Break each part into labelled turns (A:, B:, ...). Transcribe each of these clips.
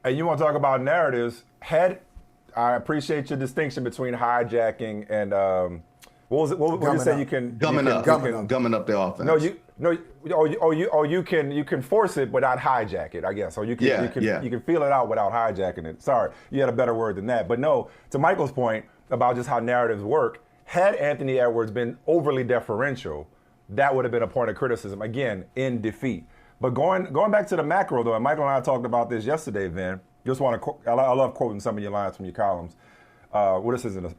A: And you want to talk about narratives? I appreciate your distinction between hijacking and what was it? What did you say? You can
B: Gumming up the offense.
A: No, you can force it without hijack it, I guess. Or you can feel it out without hijacking it. Sorry, you had a better word than that. But no, to Michael's point about just how narratives work, had Anthony Edwards been overly deferential, that would have been a point of criticism, again, in defeat. But going back to the macro, though, and Michael and I talked about this yesterday, Vin. Just want to I love quoting some of your lines from your columns.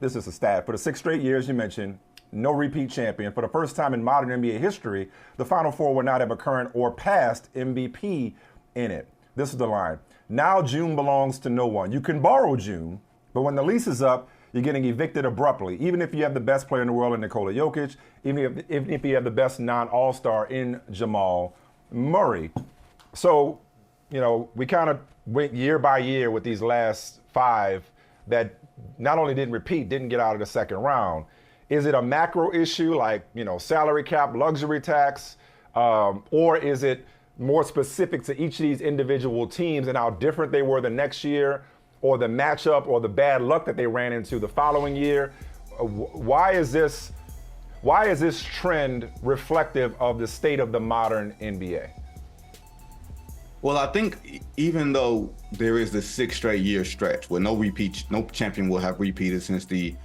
A: This is a stat. For the 6 straight years you mentioned, no repeat champion. For the first time in modern NBA history, the Final Four will not have a current or past MVP in it. This is the line. Now June belongs to no one. You can borrow June, but when the lease is up, you're getting evicted abruptly. Even if you have the best player in the world in Nikola Jokic, even if you have the best non-All-Star in Jamal Murray. So, we kind of went year by year with these last 5 that not only didn't repeat, didn't get out of the second round. Is it a macro issue like, salary cap, luxury tax, or is it more specific to each of these individual teams and how different they were the next year, or the matchup or the bad luck that they ran into the following year? Why is this trend reflective of the state of the modern NBA?
B: Well, I think even though there is this 6 straight year stretch where no champion will have repeated since the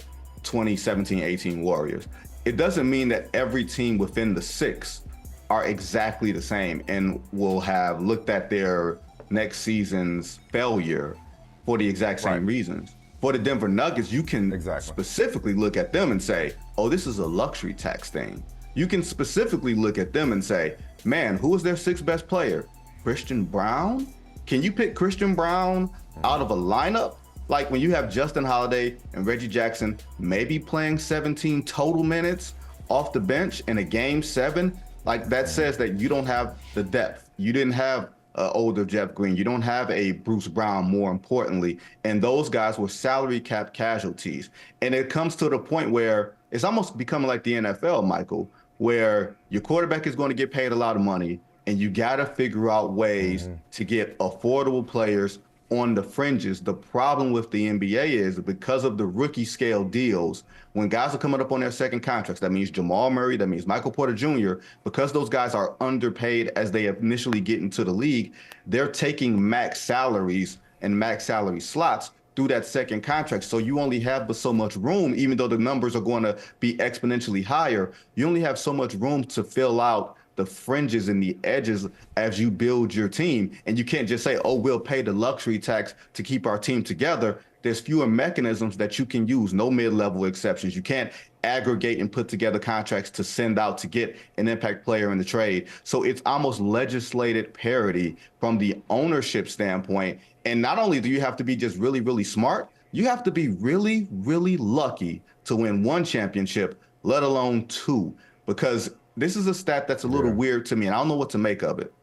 B: 2017-18 Warriors, it doesn't mean that every team within the 6 are exactly the same and will have looked at their next season's failure for the exact same reasons. For the Denver Nuggets, you can specifically look at them and say, oh, this is a luxury tax thing. You can specifically look at them and say, man, who is their 6th best player? Christian Brown? Can you pick Christian Brown out of a lineup? Like when you have Justin Holiday and Reggie Jackson maybe playing 17 total minutes off the bench in a game 7, like that says that you don't have the depth. You didn't have older Jeff Green. You don't have a Bruce Brown, more importantly. And those guys were salary cap casualties. And it comes to the point where it's almost becoming like the NFL, Michael, where your quarterback is going to get paid a lot of money, and you got to figure out ways to get affordable players on the fringes. The problem with the NBA is because of the rookie scale deals, when guys are coming up on their second contracts, that means Jamal Murray, that means Michael Porter Jr., because those guys are underpaid as they initially get into the league, they're taking max salaries and max salary slots through that second contract. So you only have so much room, even though the numbers are going to be exponentially higher, you only have so much room to fill out the fringes and the edges as you build your team. And you can't just say, oh, we'll pay the luxury tax to keep our team together. There's fewer mechanisms that you can use, no mid-level exceptions. You can't aggregate and put together contracts to send out to get an impact player in the trade. So it's almost legislated parity from the ownership standpoint. And not only do you have to be just really, really smart, you have to be really, really lucky to win 1 championship, let alone 2. Because this is a stat that's a little weird to me, and I don't know what to make of it.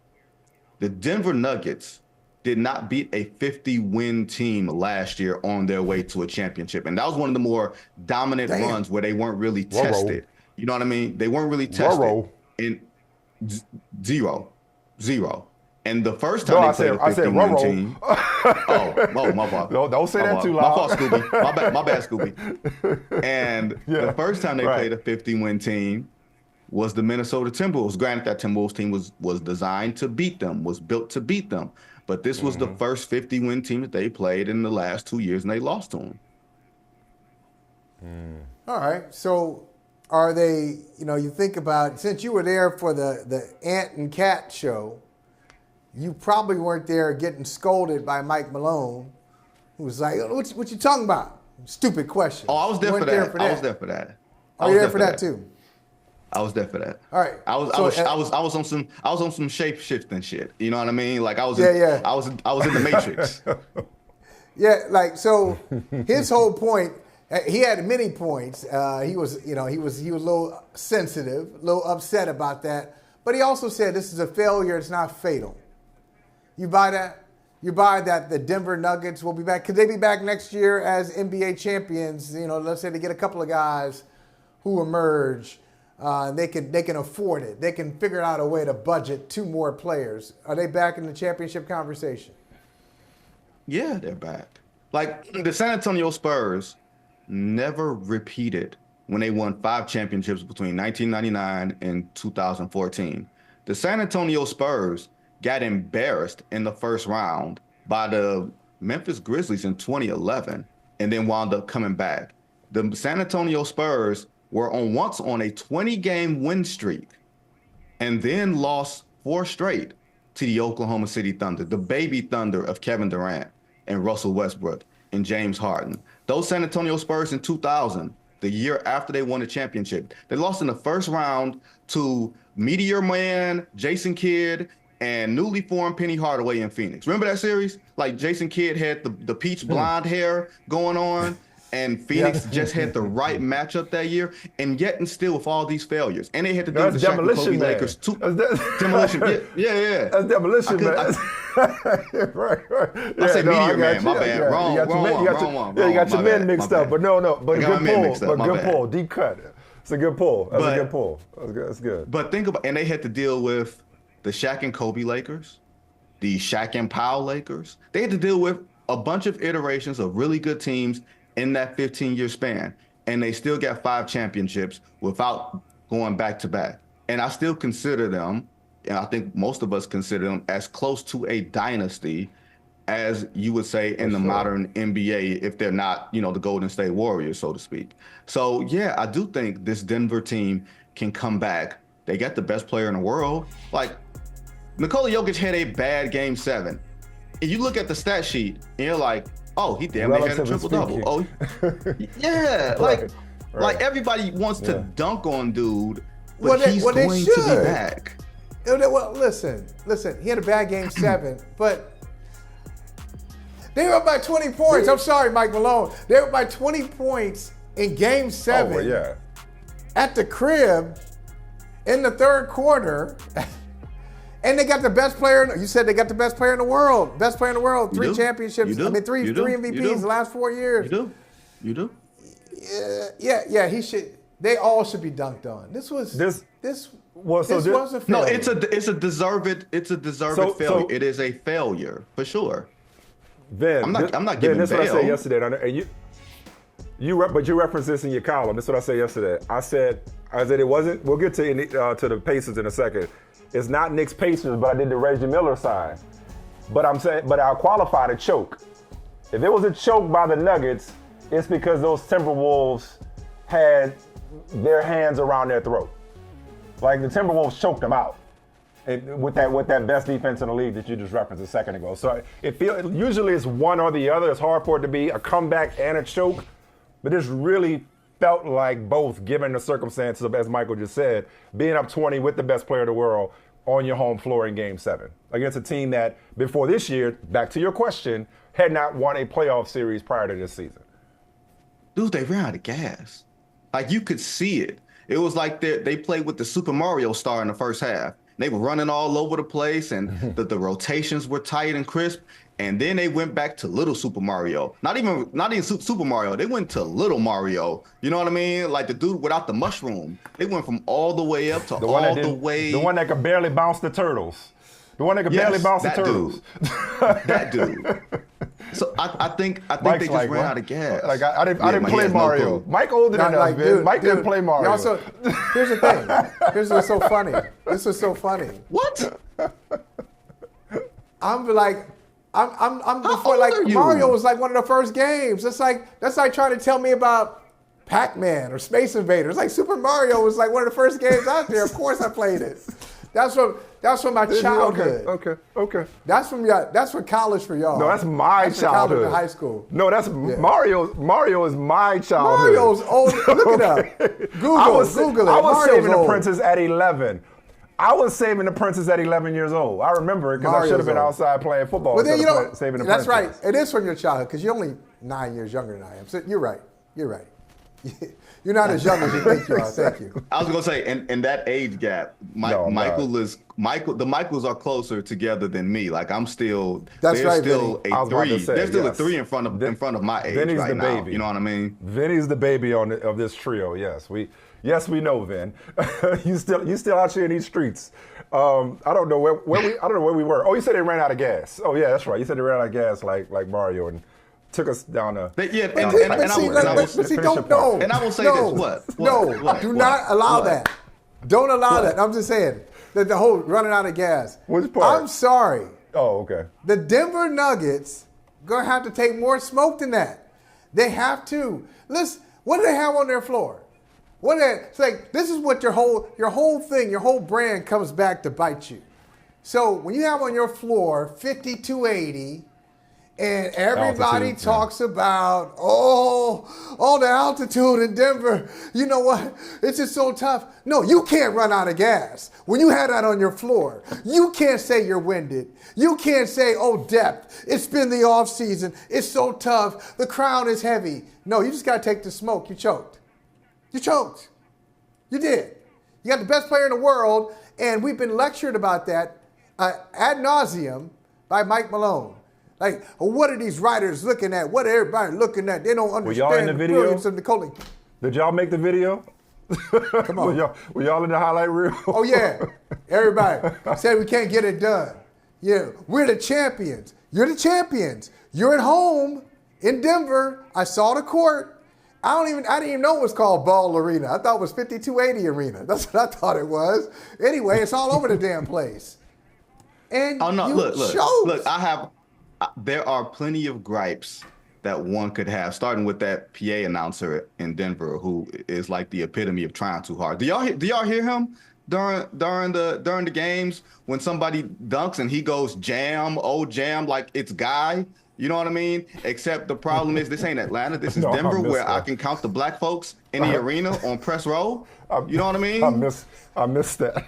B: The Denver Nuggets did not beat a 50-win team last year on their way to a championship. And that was one of the more dominant runs where they weren't really tested. You know what I mean? They weren't really tested. In zero. And the first time they played a 50-win team. Oh, my fault.
A: No, don't say that too loud.
B: My fault, Scooby. My bad, Scooby. And the first time they played a 50-win team was the Minnesota Timberwolves. Granted, that Timberwolves team was designed to beat them, was built to beat them. But this was the first 50-win team that they played in the last 2 years, and they lost to them.
C: All right. So are they, you think about, since you were there for the Ant and Cat show, you probably weren't there getting scolded by Mike Malone, who was like, what you talking about? Stupid question.
B: Oh, I was there for that. I was there for that.
C: Oh, you're there for that too?
B: I was there for that.
C: All right.
B: I was on some shape shifting shit. You know what I mean? Like I was in the Matrix.
C: So his whole point, he had many points. He was a little sensitive, a little upset about that. But he also said this is a failure, it's not fatal. You buy that? You buy that the Denver Nuggets will be back? Could they be back next year as NBA champions? Let's say they get a couple of guys who emerge. They can afford it. They can figure out a way to budget 2 more players. Are they back in the championship conversation?
B: Yeah, they're back. Like the San Antonio Spurs never repeated when they won 5 championships between 1999 and 2014. The San Antonio Spurs got embarrassed in the first round by the Memphis Grizzlies in 2011 and then wound up coming back. The San Antonio Spurs were once on a 20-game win streak and then lost 4 straight to the Oklahoma City Thunder, the baby Thunder of Kevin Durant and Russell Westbrook and James Harden. Those San Antonio Spurs in 2000, the year after they won the championship, they lost in the first round to Meteor Man, Jason Kidd, and newly formed Penny Hardaway in Phoenix. Remember that series? Like Jason Kidd had the peach blonde hair going on, and Phoenix just had the right matchup that year, and yet and still with all these failures. And they had to do the Shaq and Kobe Lakers too. Demolition, yeah.
A: That's demolition, man. right.
B: I say Meteor Man, my bad. Wrong one.
A: Yeah, you got your men mixed up, but no, but good pull, deep cut. It's a good pull. That's a good pull. That's good.
B: But think about, and they had to deal with the Shaq and Kobe Lakers, the Shaq and Powell Lakers. They had to deal with a bunch of iterations of really good teams in that 15-year span, and they still got 5 championships without going back-to-back. And I still consider them, and I think most of us consider them, as close to a dynasty as you would say in the modern NBA, if they're not, the Golden State Warriors, so to speak. So, yeah, I do think this Denver team can come back. They got the best player in the world. Like, Nikola Jokic had a bad Game 7. And you look at the stat sheet, and you're like, oh, he damn near had a triple-double. Oh, yeah. Like everybody wants to dunk on dude, but he's going to be back.
C: Well, listen. He had a bad Game 7, but they were up by 20 points. I'm sorry, Mike Malone. They were up by 20 points in Game 7 at the crib in the third quarter. And they got the best player. You said they got the best player in the world. Best player in the world. 3 championships. I mean, three MVPs in the last 4 years.
B: You do.
C: Yeah. He should. They all should be dunked on. This was a failure.
B: No, it's a deserved failure. It is a failure for sure.
A: Vin,
B: I'm not giving
A: Vin, this is
B: bail.
A: what I said yesterday, and you referenced this in your column. This is what I said yesterday. I said it wasn't. We'll get to the Pacers in a second. It's not Knicks Pacers, but I did the Reggie Miller sign. But I'll qualify the choke. If it was a choke by the Nuggets, it's because those Timberwolves had their hands around their throat. Like the Timberwolves choked them out. With that best defense in the league that you just referenced a second ago. So usually it's one or the other. It's hard for it to be a comeback and a choke, but this really felt like both, given the circumstances of, as Michael just said, being up 20 with the best player in the world on your home floor in Game 7 against a team that before this year, back to your question, had not won a playoff series prior to this season.
B: Dude, they ran out of gas. Like you could see it. It was like they played with the Super Mario star in the first half. They were running all over the place, and the rotations were tight and crisp. And then they went back to Little Super Mario. Not even Super Mario. They went to Little Mario. You know what I mean? Like the dude without the mushroom. They went from all the way up to all the way.
A: The one that could barely bounce the turtles.
B: That dude. So I think they just ran out of gas.
A: Like I didn't play Mario. Mike older than us, man. Mike didn't play Mario.
C: Also, here's the thing. Here's what's so funny. This is so funny.
B: What?
C: I'm before like Mario was like one of the first games. That's like trying to tell me about Pac-Man or Space Invaders. Like Super Mario was like one of the first games out there. Of course I played it. That's from my childhood.
A: Okay.
C: That's from college for y'all.
A: No, that's my childhood.
C: College and high school.
A: No, that's Mario is my childhood.
C: Mario's old. Look it up. Google it.
A: I was saving
C: old.
A: The Princess at 11. I was saving the Princess at 11 years old. I remember it because I should have been outside playing football.
C: Well, then
A: saving the
C: that's
A: Princess.
C: Right. It is from your childhood because you're only 9 years younger than I am. So you're right. You're not as young as you think you are. Thank you.
B: I was gonna say, in that age gap, the Michaels are closer together than me. Like I'm still,
C: That's
B: there's
C: right,
B: still
C: Vinny.
B: a 3. There's still a 3 in front of my age
A: Vinny's
B: right
A: the
B: now.
A: baby.
B: You know what I mean?
A: Vinny's the baby of this trio. Yes, we know, Vin. you still out here in these streets. I don't know where we were. Oh, you said they ran out of gas. Oh yeah, that's right. You said they ran out of gas like Mario and took us down a.
B: And I will say this: what?
C: Do not allow that. Don't allow that. I'm just saying that the whole running out of gas.
A: Which part?
C: I'm sorry.
A: Oh, okay.
C: The Denver Nuggets gonna have to take more smoke than that. They have to. Listen, what do they have on their floor? It's like this is what your whole thing, your whole brand comes back to bite you. So when you have on your floor 5280, and everybody talks about the altitude in Denver. You know what? It's just so tough. No, you can't run out of gas when you have that on your floor. You can't say you're winded. You can't say, depth. It's been the off season. It's so tough. The crown is heavy. No, you just got to take the smoke. You choked. You choked. You did. You got the best player in the world, and we've been lectured about that ad nauseum by Mike Malone. Like, what are these writers looking at? What are everybody looking at? They don't understand the brilliance of Nikola.
A: Did y'all make the video?
C: Come on.
A: Were y'all in the highlight reel?
C: Oh, yeah. Everybody said we can't get it done. Yeah, we're the champions. You're the champions. You're at home in Denver. I saw the court. I didn't even know it was called Ball Arena. I thought it was 5280 Arena. That's what I thought it was. Anyway, it's all over the damn place. And look, there are plenty of gripes
B: that one could have, starting with that PA announcer in Denver, who is like the epitome of trying too hard. Do y'all hear him during the games when somebody dunks and he goes jam, like it's Guy? You know what I mean? Except the problem is this ain't Atlanta. This is Denver, where I can count the black folks in the arena on press row. You know what I mean?
A: I missed that.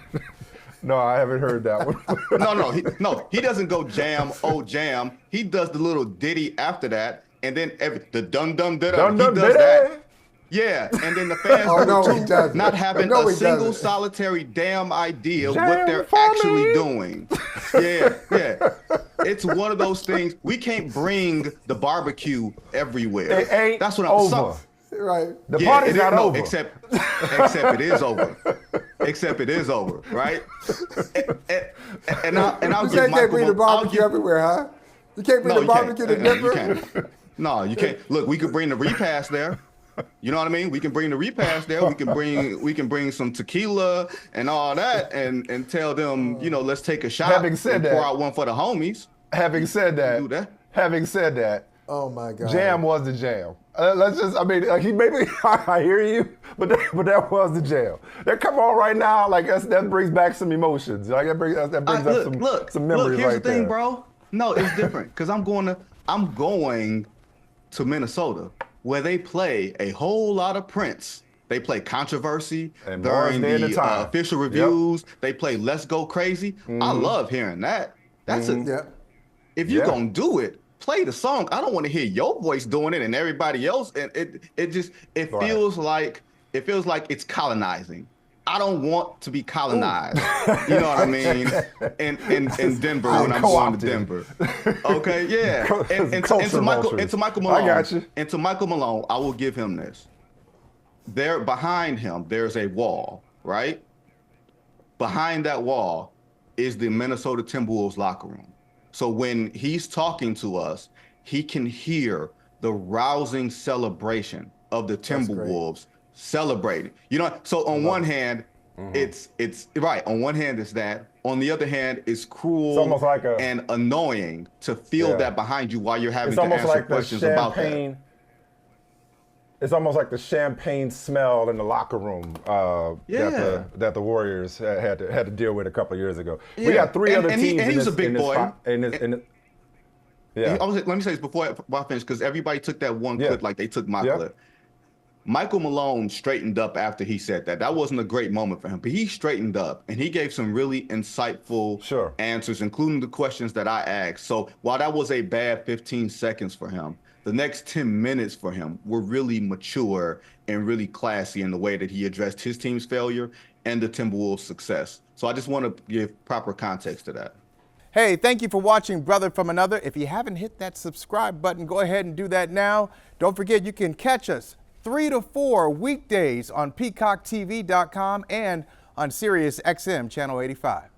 A: No, I haven't heard that one.
B: He doesn't go jam, jam. He does the little ditty after that, and then the dum dum da dum. He does that. Yeah, and then the fans not having a single solitary damn idea what they're actually doing. Yeah. It's one of those things. We can't bring the barbecue everywhere.
A: It ain't
B: That's what
A: over.
C: Right.
A: The party's not over.
B: Except it is over. Except it is over, right? And I'll
C: you
B: give
C: can't bring the barbecue everywhere, huh? You can't bring the barbecue to Denver?
B: No, you can't. Look, we could bring the repast there. You know what I mean? We can bring the repast there. We can bring some tequila and all that, and tell them, let's take a shot.
A: Having said that,
B: pour out one for the homies.
A: Having said that,
C: oh my God,
A: jam was the jam. I hear you, but that was the jam. That come on right now, like that brings back some emotions. Like that brings up some memories.
B: Here's
A: right
B: the thing,
A: there.
B: bro. No, it's different because I'm going to Minnesota, where they play a whole lot of Prince. They play Controversy
A: and
B: during the official reviews. Yep. They play Let's Go Crazy. Mm-hmm. I love hearing that. That's if you're going to do it, play the song. I don't want to hear your voice doing it and everybody else. And it feels like it's colonizing. I don't want to be colonized. You know what I mean? In Denver when I'm going to Denver. Okay, yeah. And to Michael Malone.
A: I got you.
B: And to Michael Malone, I will give him this. There behind him, there's a wall, right? Behind that wall is the Minnesota Timberwolves locker room. So when he's talking to us, he can hear the rousing celebration of the Timberwolves celebrating. So on one hand, it's right. On one hand, it's that. On the other hand, it's cruel and annoying to feel that behind you while you're having to answer questions about that.
A: It's almost like the champagne smell in the locker room that the Warriors had to deal with a couple of years ago. Yeah. We got three other teams.
B: And he was a big boy.
A: Yeah.
B: Let me say this before I finish, because everybody took that one clip like they took my clip. Michael Malone straightened up after he said that. That wasn't a great moment for him, but he straightened up and he gave some really insightful answers, including the questions that I asked. So while that was a bad 15 seconds for him, the next 10 minutes for him were really mature and really classy in the way that he addressed his team's failure and the Timberwolves' success. So I just want to give proper context to that.
D: Hey, thank you for watching Brother from Another. If you haven't hit that subscribe button, go ahead and do that now. Don't forget, you can catch us 3 to 4 weekdays on PeacockTV.com and on Sirius XM Channel 85.